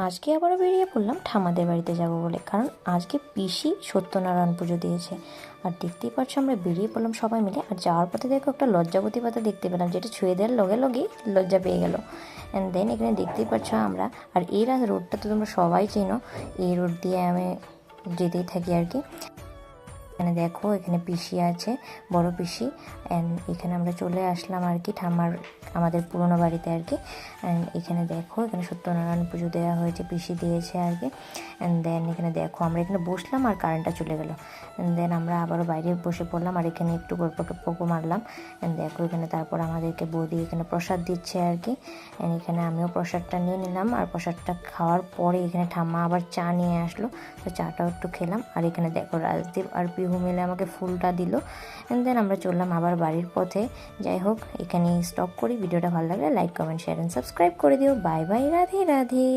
আজকে আবারও বেরিয়ে পড়লাম ঠামাদের বাড়িতে যাব বলে, কারণ আজকে পিসি সত্যনারায়ণ পুজো দিয়েছে। আর দেখতেই পাচ্ছ আমরা বেরিয়ে পড়লাম সবাই মিলে। আর যাওয়ার পথে দেখো একটা লজ্জাবতী পাতা দেখতে পেলাম, যেটা ছুঁয়ে দেওয়ার লগে লগেই লজ্জা পেয়ে গেল। অ্যান্ড দেন এখানে দেখতেই পাচ্ছ আমরা, আর এই রোডটা তো তোমরা সবাই চেনো, এই রোড দিয়ে আমি যেতেই থাকি আর কি। এখানে দেখো এখানে পিসি আছে, বড় পিসি। অ্যান্ড এখানে আমরা চলে আসলাম আর কি আমাদের পুরোনো বাড়িতে আর কি। অ্যান্ড এখানে দেখো এখানে সত্যনারায়ণ পুজো দেওয়া হয়েছে, পিসি দিয়েছে আর কি। অ্যান্ড দেন এখানে দেখো আমরা এখানে বসলাম আর কারেন্টটা চলে গেলো। অ্যান্ড দেন আমরা আবারও বাইরে বসে পড়লাম আর এখানে একটু গল্প টপ্পকও মারলাম। অ্যান্ড দেখো এখানে তারপর আমাদেরকে বৌদি এখানে প্রসাদ দিচ্ছে আর কি। অ্যান্ড এখানে আমিও প্রসাদটা নিয়ে নিলাম। আর প্রসাদটা খাওয়ার পরে এখানে ঠাম্মা আবার চা নিয়ে আসলো, তো চাটাও একটু খেলাম। আর এখানে দেখো রাজদীপ আর পিহু মিলে আমাকে ফুলটা দিল। অ্যান্ড দেন আমরা চললাম আবার বাড়ির পথে। যাই হোক, এখানেই স্টপ করি। ভিডিওটা ভালো লাগলে like, comment, share and subscribe করে দিও। Bye bye, Radhe Radhe.